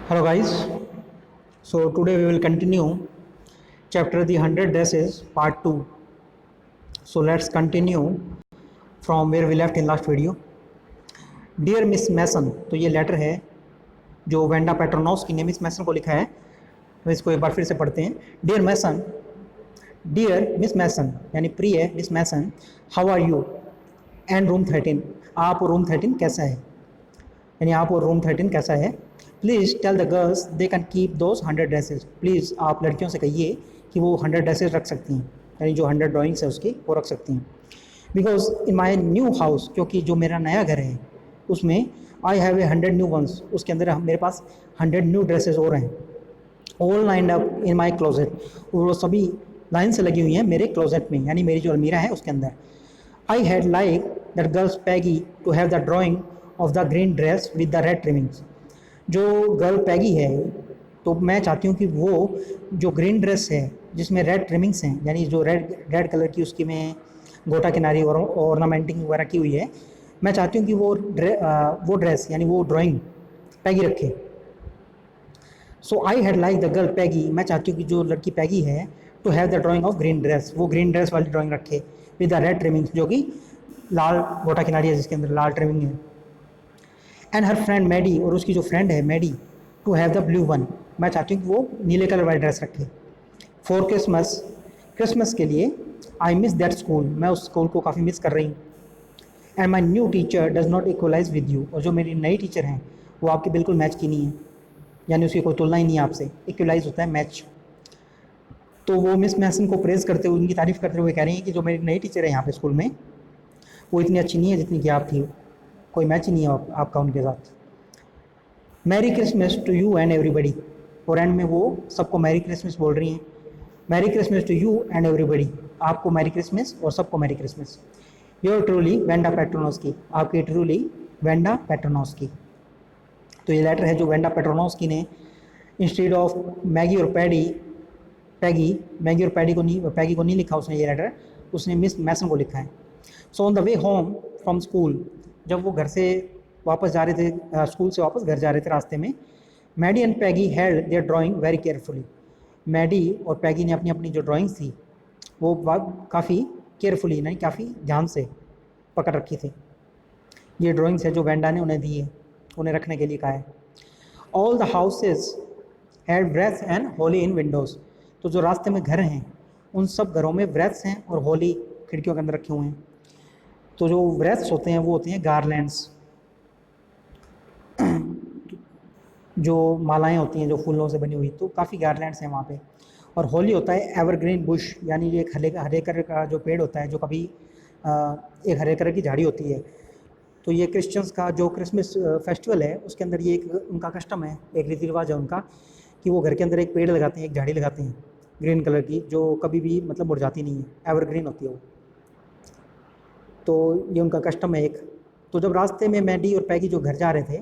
Hello guys, so today we will continue chapter the 100 Dresses part 2. So let's continue from where we left in last video. Dear Miss Mason, तो ये letter है जो Wanda पेट्रोनोस्की ने miss मैसन को लिखा है, तो इसको एक बार फिर से पढ़ते हैं. Dear Mason, dear miss Mason यानी प्रिय miss Mason, how are you and room 13, आप रूम 13 कैसा है, यानी आप और रूम 13 कैसा है. Please tell the girls they can keep those 100 dresses, please आप लड़कियों से कहिए कि वो 100 ड्रेसेज रख सकती हैं, यानी जो 100 ड्राइंग्स है उसकी वो रख सकती हैं. Because in my new house, क्योंकि जो मेरा नया घर है उसमें I have a 100 new ones, उसके अंदर मेरे पास 100 न्यू ड्रेसेज और हैं. All lined up in my closet, वो सभी लाइन से लगी हुई हैं मेरे क्लोजेट में, यानी मेरी जो अलमीरा है उसके अंदर. I had like that girls Peggy to have the drawing of the green dress with the red trimmings. जो गर्ल पैगी है तो मैं चाहती हूँ कि वो जो ग्रीन ड्रेस है जिसमें रेड ट्रिमिंग्स हैं, यानी जो रेड कलर की उसकी में गोटा किनारी और ऑर्नामेंटिंग वगैरह की हुई है, मैं चाहती हूँ कि वो ड्रेस यानी वो ड्राइंग पैगी रखे. So I had like the girl Peggy, मैं चाहती हूँ कि जो लड़की पैगी है to have the drawing of green dress, वो ग्रीन ड्रेस वाली ड्राइंग रखे विद द रेड ट्रिमिंग्स, जो कि लाल गोटा किनारी है जिसके अंदर लाल ट्रिमिंग है. एंड हर फ्रेंड मैडी, और उसकी जो फ्रेंड है Maddy, to have the blue one, मैं चाहती हूँ कि वो नीले कलर वाली ड्रेस रखे. फॉर क्रिसमस, क्रिसमस के लिए. आई मिस दैट स्कूल, मैं उस स्कूल को काफ़ी मिस कर रही हूँ. And my new teacher does not equalize with you, और जो मेरी नई टीचर हैं वो आपके बिल्कुल मैच की नहीं है, यानी उसकी कोई तुलना ही नहीं है आपसे. इक्वलाइज होता है मैच. तो वो मिस मैसन को प्रेज़ करते हुए, उनकी तारीफ़ करते हुए कह रही हैं कि जो मेरी नई टीचर है यहाँ पे स्कूल में वो इतनी अच्छी नहीं है जितनी कि आप थी, कोई मैच ही नहीं है आपका उनके साथ. Merry Christmas to you and everybody, और एंड में वो सबको मैरी क्रिसमस बोल रही हैं. Merry Christmas to you and everybody, आपको मैरी क्रिसमस और सबको merry Christmas. Your truly Wanda Petronski, आपकी ट्रूली वेंडा पेट्रोनोस्की. तो ये लेटर है जो वेंडा पेट्रोनोस्की ने इंस्टेड ऑफ मैगी और मैगी और पैगी को नहीं लिखा उसने ये लेटर, उसने मिस मैसन को लिखा है. So on the way home from school, जब वो घर से वापस जा रहे थे, स्कूल से वापस घर जा रहे थे, रास्ते में Maddy and Peggy held their drawing very carefully, Maddy और पैगी ने अपनी अपनी जो ड्राइंग्स थी वो काफ़ी केयरफुली नहीं काफ़ी ध्यान से पकड़ रखी थी. ये ड्राइंग्स है जो वेंडा ने उन्हें दी है, उन्हें रखने के लिए कहा है. All the houses had wreaths and holly in windows, तो जो रास्ते में घर हैं उन सब घरों में व्रेथ्स हैं और होली खिड़कियों के अंदर रखे हुए हैं. तो जो व्रेथ्स होते हैं वो होती हैं गारलैंड्स, जो मालाएं होती हैं जो फूलों से बनी हुई, तो काफ़ी गारलैंड्स हैं वहाँ पे. और होली होता है एवरग्रीन बुश, यानी ये एक हरे कलर का जो पेड़ होता है, जो कभी एक हरे कलर की झाड़ी होती है. तो ये क्रिश्चियंस का जो क्रिसमस फेस्टिवल है उसके अंदर ये एक उनका कस्टम है, एक रीति रिवाज है उनका, कि वो घर के अंदर एक पेड़ लगाते हैं, एक झाड़ी लगाते हैं ग्रीन कलर की, जो कभी भी मतलब मुरझाती नहीं है, एवरग्रीन होती है वो. तो ये उनका कस्टम है एक. तो जब रास्ते में मैडी और पैगी जो घर जा रहे थे,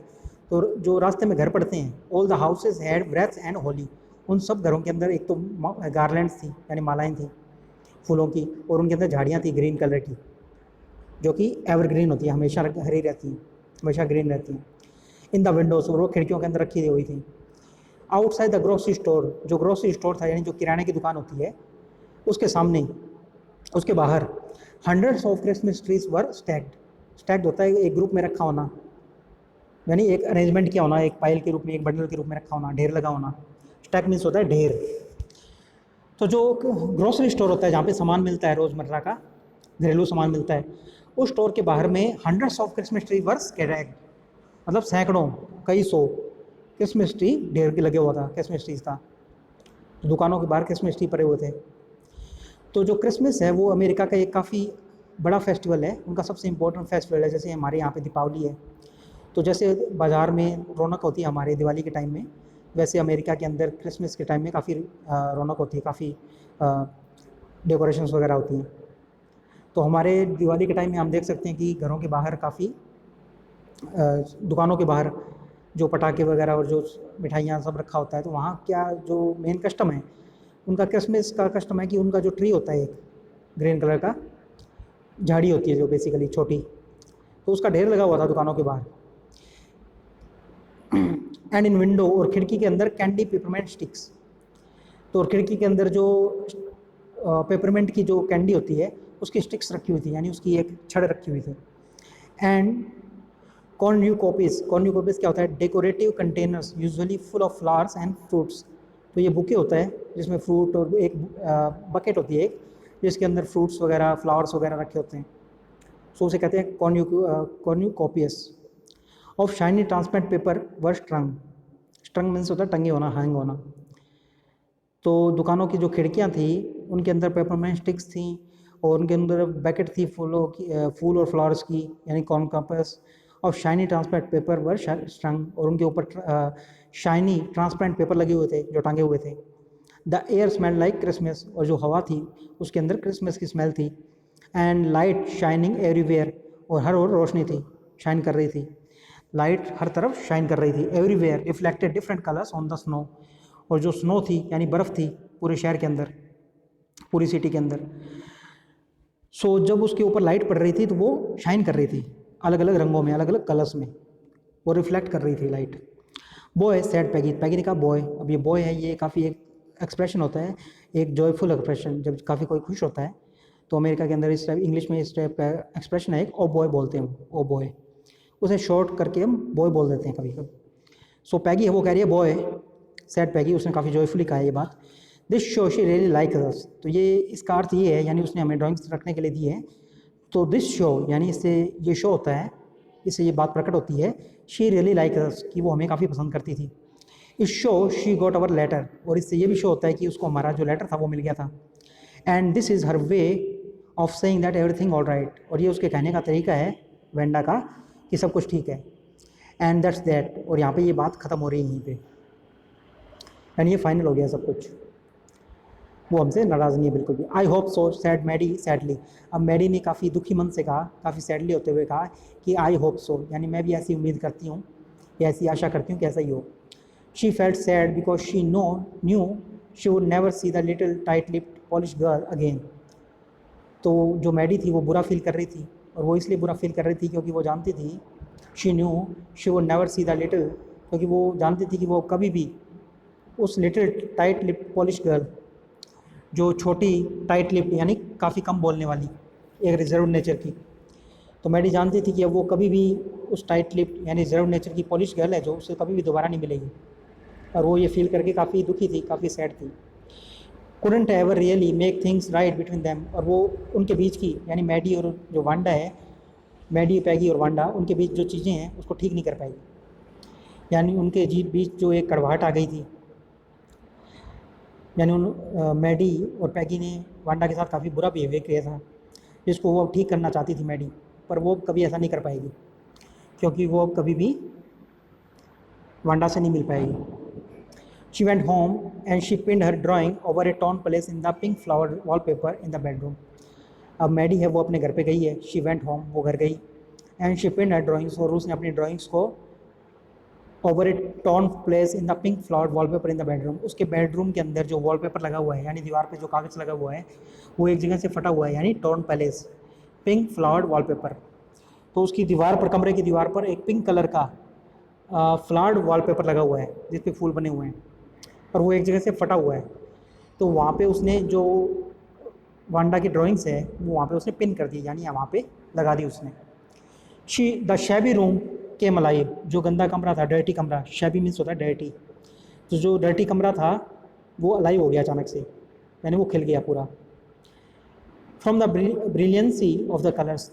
तो जो रास्ते में घर पड़ते हैं, all the houses had wreaths and holly, उन सब घरों के अंदर एक तो गारलैंड्स थी यानी मालाएं थी फूलों की, और उनके अंदर झाड़ियाँ थी ग्रीन कलर की, जो कि एवरग्रीन होती है, हमेशा हरी रहती हैं, हमेशा ग्रीन रहती हैं. इन द विंडोज़, और वो खिड़कियों के अंदर रखी हुई थी. आउटसाइड द ग्रोसरी स्टोर, जो ग्रोसरी स्टोर था यानी जो किराने की दुकान होती है उसके सामने, उसके बाहर hundreds of Christmas trees were stacked होता है एक ग्रुप में रखा होना, यानी एक अरेंजमेंट किया होना, एक पाइल के रूप में, एक बंडल के रूप में रखा होना, ढेर लगा होना. स्टैक मीन्स होता है ढेर. तो जो ग्रोसरी स्टोर होता है जहाँ पे सामान मिलता है, रोज़मर्रा का घरेलू सामान मिलता है, उस स्टोर के बाहर में hundreds of Christmas tree were stacked, मतलब सैकड़ों कई सौ क्रिसमस ट्री ढेर के लगे हुआ था क्रिसमस ट्रीज का. दुकानों के बाहर क्रिसमस ट्री पड़े हुए थे. तो जो क्रिसमस है वो अमेरिका का एक काफ़ी बड़ा फेस्टिवल है, उनका सबसे इम्पोर्टेंट फेस्टिवल है. जैसे हमारे यहाँ पे दीपावली है, तो जैसे बाज़ार में रौनक होती है हमारे दिवाली के टाइम में, वैसे अमेरिका के अंदर क्रिसमस के टाइम में काफ़ी रौनक होती है, काफ़ी डेकोरेशंस वगैरह होती हैं. तो हमारे दिवाली के टाइम में हम देख सकते हैं कि घरों के बाहर काफ़ी दुकानों के बाहर जो पटाखे वगैरह और जो मिठाइयाँ सब रखा होता है. तो वहाँ क्या जो मेन कस्टम है उनका क्रिसमस का कस्टम है कि उनका जो ट्री होता है एक ग्रीन कलर का, झाड़ी होती है जो बेसिकली छोटी, तो उसका ढेर लगा हुआ था दुकानों के बाहर. एंड इन विंडो, और खिड़की के अंदर कैंडी पेपरमेंट स्टिक्स। तो खिड़की के अंदर जो पेपरमेंट की जो कैंडी होती है उसकी स्टिक्स रखी हुई थी, यानी उसकी एक छड़ रखी हुई थी। एंड कॉर्न्यूकोपिस, कॉर्न्यूकोपिस क्या होता है? Decorative containers usually full of flowers and fruits. तो ये बुके होता है जिसमें फ्रूट, और एक बकेट होती है एक जिसके अंदर फ्रूट्स वगैरह फ्लावर्स वगैरह रखे होते हैं। सो उसे कहते हैं cornucopias. Of shiny transparent paper were strung, strung means होता है टंगे होना, हैंग होना। तो दुकानों की जो खिड़कियां थी उनके अंदर पेपरमेंट स्टिक्स थी, और उनके अंदर बैकेट थी फूलों की, फूल और फ्लावर्स की, यानी कॉर्नकोपियस। और शाइनी ट्रांसपेरेंट पेपर वर स्ट्रंग, और उनके ऊपर शाइनी ट्रांसपेरेंट पेपर लगे हुए थे जो टांगे हुए थे। The air smell like Christmas, और जो हवा थी उसके अंदर क्रिसमस की स्मेल थी। एंड लाइट शाइनिंग एवरीवेयर, और हर ओर रोशनी थी, शाइन कर रही थी। लाइट हर तरफ शाइन कर रही थी। Everywhere reflected different colours on the snow, और जो स्नो थी यानी बर्फ़ थी पूरे शहर के अंदर, पूरी सिटी के अंदर। सो जब उसके ऊपर लाइट पड़ रही थी तो वो शाइन कर रही थी अलग अलग रंगों में, अलग अलग कलर्स में, वो रिफ्लेक्ट कर रही थी लाइट। बॉय सेड पैगी, पैगी ने कहा बॉय। अब ये बॉय है, ये काफ़ी एक एक्सप्रेशन होता है, एक जॉयफुल एक्सप्रेशन, जब काफ़ी कोई खुश होता है। तो अमेरिका के अंदर इस टाइप, इंग्लिश में इस टाइप का एक्सप्रेशन है एक, ओ बॉय बोलते हैं, ओ बॉय। उसे शॉर्ट करके हम बॉय बोल देते हैं कभी कभी। सो पैगी है वो कह रही है बॉय सेड पैगी, उसने काफ़ी जॉयफुली कहा ये बात। This show she really like us, तो ये इसका अर्थ ये है, यानी उसने हमें ड्राइंग्स रखने के लिए दी है। तो दिस शो यानी इससे ये शो होता है, इससे ये बात प्रकट होती है, शी रियली लाइक अस, कि वो हमें काफ़ी पसंद करती थी। इस शो शी गॉट अवर लेटर, और इससे ये भी शो होता है कि उसको हमारा जो लेटर था वो मिल गया था। And this is her way of saying that everything all right, और ये उसके कहने का तरीका है वेंडा का कि सब कुछ ठीक है। एंड दैट्स दैट, और यहाँ पे ये बात ख़त्म हो रही है यहीं पे, यानी ये फाइनल हो गया सब कुछ, वो हमसे नाराज़ नहीं है बिल्कुल भी। I hope so said Maddy sadly, अब मैडी ने काफ़ी दुखी मन से कहा, काफ़ी सैडली होते हुए कहा कि आई होप सो, यानी मैं भी ऐसी उम्मीद करती हूँ या ऐसी आशा करती हूँ कि ऐसा ही हो। She felt sad because she knew she would never see the little tight lipped polish girl again. तो जो मैडी थी वो बुरा फील कर रही थी, और वो इसलिए बुरा फील कर रही थी क्योंकि वो जानती थी, she knew she would never see the little, क्योंकि वो जानती थी कि वो कभी भी उस little tight lipped polish girl, जो छोटी टाइट लिप्ड यानी काफ़ी कम बोलने वाली, एक रिजर्व नेचर की, तो मैडी जानती थी कि अब वो कभी भी उस टाइट लिप्ड यानी रिजर्व नेचर की पॉलिश गर्ल है जो उससे कभी भी दोबारा नहीं मिलेगी। और वो ये फील करके काफ़ी दुखी थी, काफ़ी सैड थी। Couldn't ever really make things right between them, और वो उनके बीच की यानी मैडी और जो वांडा है, मैडी पैगी और वांडा, उनके बीच जो चीज़ें हैं उसको ठीक नहीं कर पाई, यानी उनके बीच जो एक कड़वाहट आ गई थी, यानी उन मैडी और पैगी ने वांडा के साथ काफ़ी बुरा बिहेवियर किया था, जिसको वो ठीक करना चाहती थी मैडी, पर वो कभी ऐसा नहीं कर पाएगी क्योंकि वो कभी भी वांडा से नहीं मिल पाएगी। She went home and she pinned her drawing over a torn place in the pink flower wallpaper in the bedroom. अब मैडी है वो अपने घर पे गई है, शी वेंट होम, वो घर गई, and she pinned her drawings, और उसने अपनी ड्राइंग्स को over a torn place in the pink flower wallpaper in the bedroom, उसके बेडरूम के अंदर जो वॉलपेपर लगा हुआ है यानी दीवार पे जो कागज़ लगा हुआ है वो एक जगह से फटा हुआ है, यानी torn place pink flowered wallpaper. तो उसकी दीवार पर, कमरे की दीवार पर एक पिंक कलर का फ्लावर्ड वॉलपेपर लगा हुआ है जिस पे फूल बने हुए हैं, और वो एक जगह से फटा हुआ है। तो वहाँ पे उसने जो वांडा की ड्राइंग्स है वो वहाँ पे उसने पिन कर दी, यानी वहाँ पे लगा दी उसने। शी द शैबी रूम के अलाइव, जो गंदा कमरा था, डर्टी कमरा, शैबी मीन्स होता है डर्टी, तो जो डर्टी कमरा था वो अलाइव हो गया अचानक से, यानी वो खिल गया पूरा। From the brilliancy of the colours,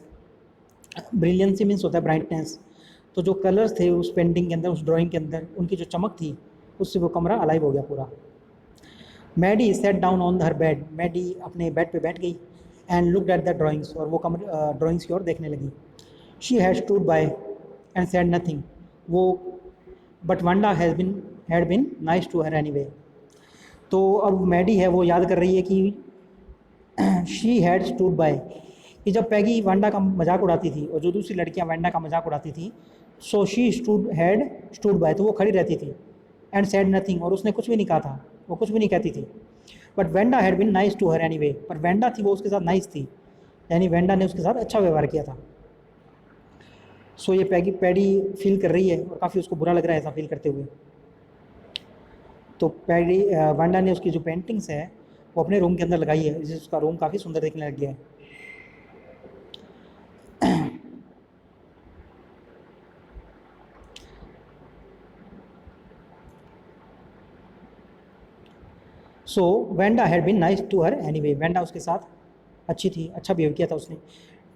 brilliancy means होता है ब्राइटनेस, तो जो कलर्स थे उस पेंटिंग के अंदर, उस ड्राइंग के अंदर, उनकी जो चमक थी उससे वो कमरा अलाइव हो गया पूरा। Maddy sat down on her bed, Maddy अपने बेड पे बैठ गई, and looked at the drawings, और वो कमरे ड्राइंग्स की ओर देखने लगी। She had stood by and said nothing, वो but Wanda had been nice to her anyway. तो अब मैडी है वो याद कर रही है कि शी हैड स्टूड बाय, कि जब पैगी वांडा का मजाक उड़ाती थी और जो दूसरी लड़कियां वांडा का मजाक उड़ाती थी, सो शी स्टूड बाय, तो वो खड़ी रहती थी, एंड सेड नथिंग, और उसने कुछ भी नहीं कहा था, वो कुछ भी नहीं कहती थी। But Wanda had been nice to her anyway, पर वेंडा थी वो उसके साथ नाइस थी, यानी वेंडा ने उसके साथ अच्छा व्यवहार किया था। सो ये पैडी फील कर रही है और काफ़ी उसको बुरा लग रहा है ऐसा फील करते हुए। तो पैडी वांडा ने उसकी जो पेंटिंग्स है वो अपने रूम के अंदर लगाई है, जिससे उसका रूम काफ़ी सुंदर दिखने लग गया है। So Wanda had been nice to her anyway, Wanda उसके साथ अच्छी थी, अच्छा बिहेव किया था उसने।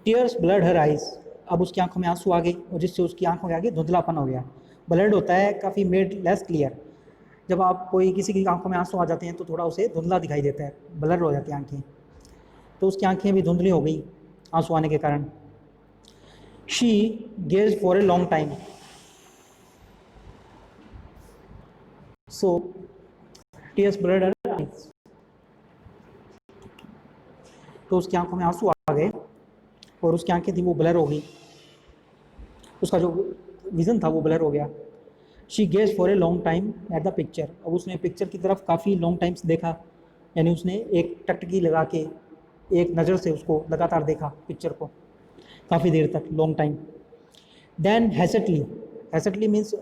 टीयर्स ब्लड हर आइज, अब उसकी आंखों में आंसू आ गए और जिससे उसकी आंखों के आगे धुंधलापन हो गया। ब्लड होता है काफ़ी मेड लेस क्लियर, जब आप कोई किसी की आंखों में आंसू आ जाते हैं तो थोड़ा उसे धुंधला दिखाई देता है, ब्लर हो जाती हैं आंखें, तो उसकी आंखें भी धुंधली हो गई आंसू आने के कारण। She gauge for a long time, so tears blood her eyes, तो उसकी आंखों में आंसू आ गए और उसकी आंखें थी वो ब्लर हो गई, उसका जो विज़न था वो ब्लर हो गया। She gauge for a long time at the picture, अब उसने पिक्चर की तरफ काफ़ी लॉन्ग टाइम्स देखा, यानी उसने एक टकटकी लगा के एक नज़र से उसको लगातार देखा पिक्चर को काफ़ी देर तक, long time. Then hastily, hastily means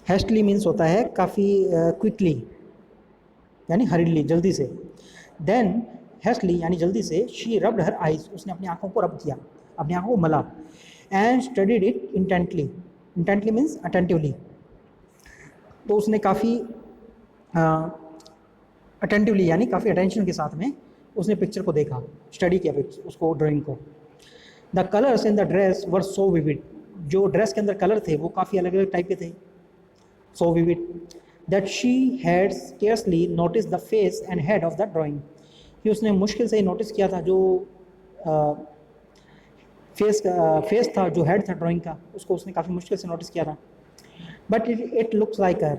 hastily means होता है काफ़ी क्विकली, यानी हरिडली, जल्दी से। देन हैस्टली यानी जल्दी से, शी रब्ड हर आइज, उसने अपनी आंखों को रब किया, अपनी आंखों को मला। And studied it intently, intently means attentively, तो उसने काफ़ी अटेंटिवली यानी काफ़ी अटेंशन के साथ में उसने पिक्चर को देखा, स्टडी किया पिक्चर उसको, ड्राइंग को। The colours in the dress were so vivid, जो ड्रेस के अंदर कलर थे वो काफ़ी अलग अलग टाइप के थे, so vivid, that she had scarcely notice the face and head of the drawing, कि उसने मुश्किल से ही नोटिस किया था जो फेस था, जो हेड था ड्राइंग का, उसको उसने काफ़ी मुश्किल से नोटिस किया था। बट इट लुक्स लाइक हर,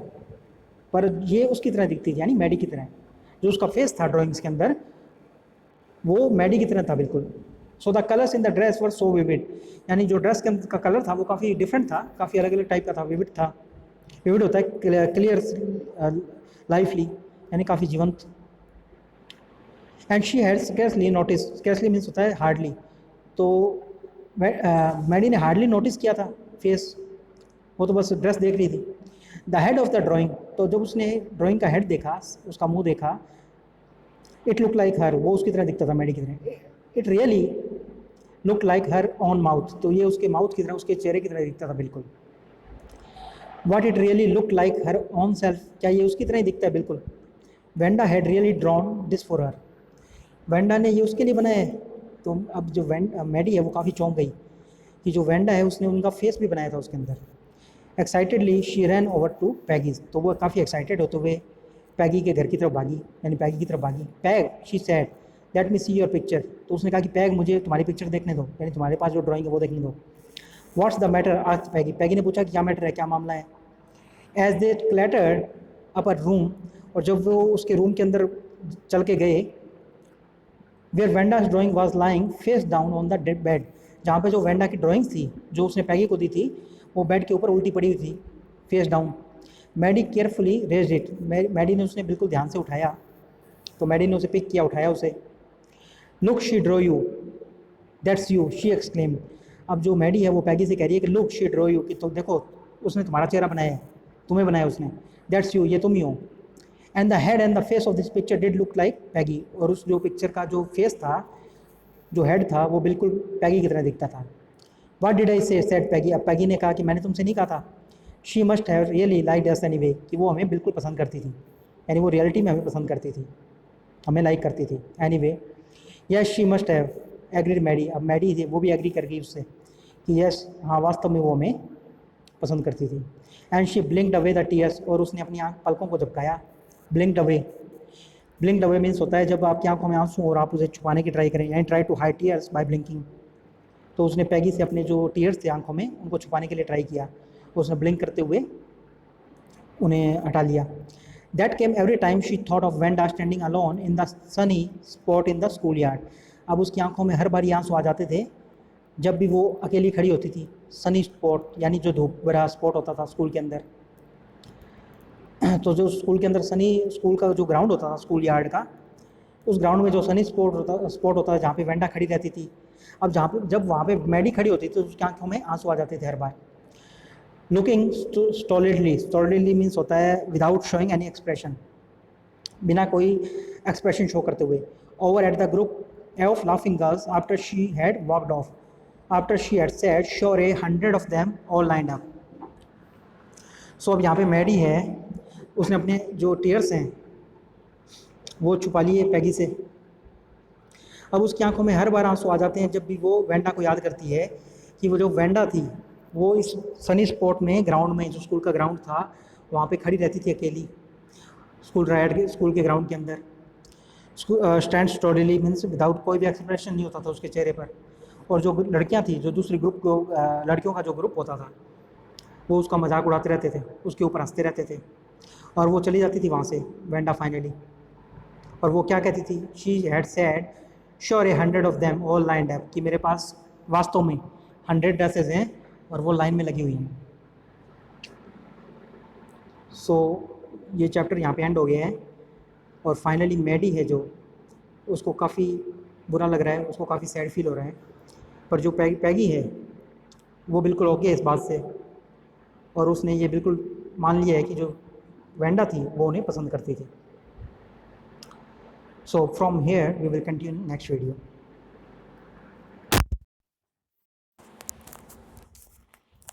पर ये उसकी तरह दिखती थी, यानी मैडी की तरह, जो उसका फेस था ड्राइंग्स के अंदर वो मैडी की तरह था बिल्कुल। So the colours in the dress were so vivid, यानी जो ड्रेस के अंदर का कलर था वो काफ़ी डिफरेंट था, काफ़ी अलग अलग टाइप का था, विविड था। विविड होता है क्लियर, लाइफली, यानी काफ़ी जीवंत। And she had scarcely notice, scarcely means होता है हार्डली, तो मैडी ने हार्डली नोटिस किया था फेस, वो तो बस ड्रेस देख रही थी। The head of the drawing, तो जब उसने ड्राइंग का हेड देखा, उसका मुंह देखा, इट लुक लाइक हर, वो उसकी तरह दिखता था, मैडी की तरह। It really look like her on mouth, तो ये उसके माउथ की तरह, उसके चेहरे की तरह दिखता था बिल्कुल। What it really look like her on self, क्या ये उसकी तरह ही दिखता है बिल्कुल। Wanda had really drawn this for her, Wanda ने ये उसके लिए बनाया है। तो अब जो मैडी है वो काफ़ी चौंक गई कि जो वेंडा है उसने उनका फेस भी बनाया था उसके अंदर। Excitedly she ran over to Peggy's, तो वो काफ़ी एक्साइटेड होते हुए पैगी के घर की तरफ भागी, यानी पैगी की तरफ भागी। Peg, she said, let me see your picture, तो उसने कहा कि पैग मुझे तुम्हारी पिक्चर देखने दो, यानी तुम्हारे पास जो ड्राइंग है वो देखने दो। व्हाट्स द मैटर, आज पैगी, पैगी ने पूछा कि क्या मैटर है, क्या मामला है। As they clattered up a room, और जब वो उसके रूम के अंदर चल के गए, where Wanda's drawing was lying face down on the bed, जहाँ पे जो वेंडा की ड्राइंग थी जो उसने पैगी को दी थी वो बेड के ऊपर उल्टी पड़ी हुई थी, face down. Maddy carefully raised it, Maddy ने उसने बिल्कुल ध्यान से उठाया, तो मैडी ने उसे पिक किया, उठाया उसे। Look she draw you, that's you, she exclaim, अब जो मैडी है वो पैगी से कह रही है कि लुक शी ड्रॉ यू, कि तो देखो उसने तुम्हारा चेहरा बनाया है, तुम्हें बनाया उसने, दैट्स यू, ये तुम ही हो। And the head and the face of this picture did look like Peggy, और उस जो पिक्चर का जो फेस था, जो हेड था, वो बिल्कुल पैगी की तरह दिखता था। व्हाट डिड आई से, सेड पैगी, अब पैगी ने कहा कि मैंने तुमसे नहीं कहा था। She must have really liked us anyway, कि वो हमें बिल्कुल पसंद करती थी, यानी वो रियलिटी में हमें पसंद करती थी, हमें लाइक करती थी। Anyway yes she must have agreed Maddy, अब मैडी थी वो भी एग्री कर गई उससे कि यस, हाँ वास्तव में वो हमें पसंद करती थी। And she blinked away the tears, और उसने अपनी आँख पलकों को झपकाया। Blinked away, blinked away means होता है जब आपकी आंखों में आंसू और आप उसे छुपाने की ट्राई करें, यानी try to hide tears by blinking, तो उसने पैगी से अपने जो टीयर्स थे आंखों में उनको छुपाने के लिए ट्राई किया, उसने ब्लिंक करते हुए उन्हें हटा लिया। That came every time she thought of Wanda standing alone in the Sunny spot in the school yard, अब उसकी आंखों में हर बार आंसू आ जाते थे जब भी वो अकेली खड़ी होती थी। सनी स्पॉट यानी जो धूप भरा स्पॉट होता था स्कूल के अंदर, तो जो स्कूल के अंदर सनी, स्कूल का जो ग्राउंड होता था स्कूल यार्ड का, उस ग्राउंड में जो सनी स्पॉट होता था जहाँ पे वेंडा खड़ी रहती थी, अब जब वहाँ पे मैडी खड़ी होती थी तो उसकी आंखों में आंसू आ जाते थे हर बार। लुकिंग स्टॉलिडली मीन्स होता है विदाउट शोइंग एनी एक्सप्रेशन, बिना कोई एक्सप्रेशन शो करते हुए। Over at the group of laughing girls after she had walked off, after she had said sure a 100 of them all lined up. So अब यहाँ पे Maddie है, उसने अपने जो टीयर्स हैं वो छुपा लिए पैगी से। अब उसकी आंखों में हर बार आंसू आ जाते हैं जब भी वो वेंडा को याद करती है कि वो जो वेंडा थी वो इस सनी स्पॉट में, ग्राउंड में, जो स्कूल का ग्राउंड था वहाँ पे खड़ी रहती थी अकेली, स्कूल के ग्राउंड के अंदर। स्टैंड स्टोरीली मीन्स विदाउट कोई भी एक्सप्रेशन नहीं होता था उसके चेहरे पर। और जो लड़कियाँ थी, जो दूसरी ग्रुप को लड़कियों का जो ग्रुप होता था वो उसका मजाक उड़ाते रहते थे, उसके ऊपर हंसते रहते थे। और वो चली जाती थी वहाँ से वेंडा फाइनली। और वो क्या कहती थी, she had said sure a 100 of them all lined up, कि मेरे पास वास्तव में 100 ड्रेसेस हैं और वो लाइन में लगी हुई हैं। सो ये चैप्टर यहाँ पे एंड हो गया है। और फाइनली मैडी है जो, उसको काफ़ी बुरा लग रहा है, उसको काफ़ी सैड फील हो रहा है। पर जो पैगी है वो बिल्कुल ओके है इस बात से, और उसने ये बिल्कुल मान लिया है कि जो वेंडा थी वो उन्हें पसंद करती थी। So from here we will continue next video.